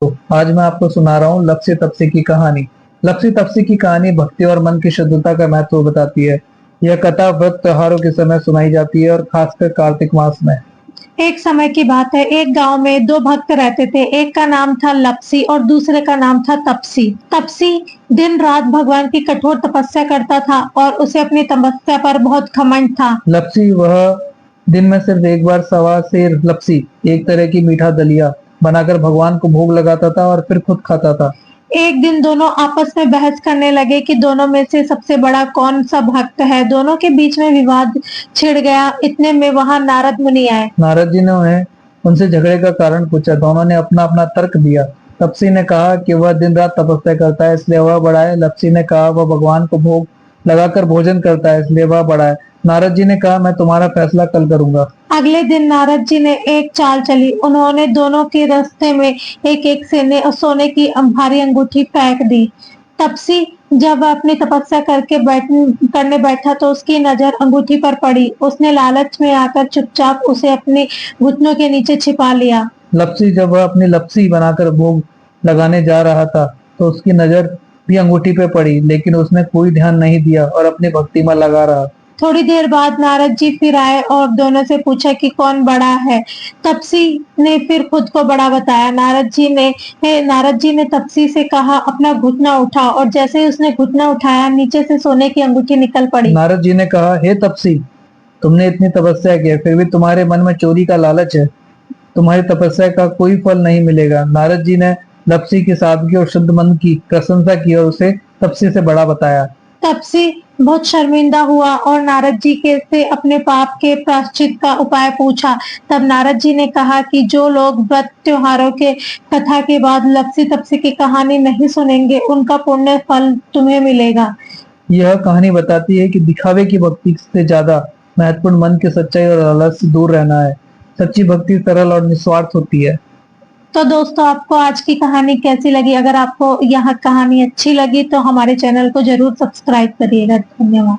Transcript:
तो आज मैं आपको सुना रहा हूँ लप्सी तप्सी की कहानी। लप्सी तप्सी की कहानी भक्ति और मन की शुद्धता का महत्व बताती है। यह कथा व्रत त्योहारों के समय सुनाई जाती है और खासकर कार्तिक मास में। एक समय की बात है, एक गांव में दो भक्त रहते थे। एक का नाम था लप्सी और दूसरे का नाम था तपसी। तपसी दिन रात भगवान की कठोर तपस्या करता था और उसे अपनी तपस्या पर बहुत घमंड था। लप्सी वह दिन में सिर्फ एक बार सवा सेर लप्सी एक तरह की मीठा दलिया बनाकर भगवान को भोग लगाता था और फिर खुद खाता था। एक दिन दोनों आपस में बहस करने लगे कि दोनों में से सबसे बड़ा कौन सा भक्त है। दोनों के बीच में विवाद छिड़ गया। इतने में वहां नारद मुनि आए। नारद जी ने उनसे झगड़े का कारण पूछा। दोनों ने अपना अपना तर्क दिया। तपसी ने कहा कि वह दिन रात तपस्या करता है इसलिए वह बड़ा है। लप्सी ने कहा वह भगवान को भोग लगाकर भोजन करता है इसलिए वह बड़ा है। नारद जी ने कहा मैं तुम्हारा फैसला कल करूंगा। अगले दिन नारद जी ने एक चाल चली। उन्होंने दोनों के रास्ते में एक एक सोने की भारी अंगूठी फेंक दी। तपसी जब वह अपनी तपस्या करने बैठा तो उसकी नजर अंगूठी पर पड़ी। उसने लालच में आकर चुपचाप उसे अपने घुटनों के नीचे छिपा लिया। लप्सी जब वह अपनी लप्सी बनाकर भोग लगाने जा रहा था तो उसकी नजर भी अंगूठी पे पड़ी, लेकिन उसने कोई ध्यान नहीं दिया और अपनी भक्ति में लगा रहा। थोड़ी देर बाद नारद जी फिर आए और दोनों से पूछा कि कौन बड़ा है। तपसी ने फिर खुद को बड़ा बताया। नारद जी ने तपसी से कहा अपना घुटना उठा और जैसे ही उसने घुटना उठाया नीचे से सोने की अंगूठी निकल पड़ी। नारद जी ने कहा हे तपसी, तुमने इतनी तपस्या की फिर भी तुम्हारे मन में चोरी का लालच है। तुम्हारी तपस्या का कोई फल नहीं मिलेगा। नारद जी ने लप्सी की सादगी और शुद्ध मन की प्रशंसा की और उसे तपसी से बड़ा बताया। तपसी बहुत शर्मिंदा हुआ और नारद जी के से अपने पाप के प्रायश्चित का उपाय पूछा। तब नारद जी ने कहा कि जो लोग व्रत त्योहारों के कथा के बाद लप्सी तपसी की कहानी नहीं सुनेंगे उनका पुण्य फल तुम्हें मिलेगा। यह कहानी बताती है कि दिखावे की भक्ति से ज्यादा महत्वपूर्ण मन की सच्चाई और लालच से दूर रहना है। सच्ची भक्ति सरल और निस्वार्थ होती है। तो दोस्तों आपको आज की कहानी कैसी लगी? अगर आपको यह कहानी अच्छी लगी तो हमारे चैनल को जरूर सब्सक्राइब करिएगा। धन्यवाद।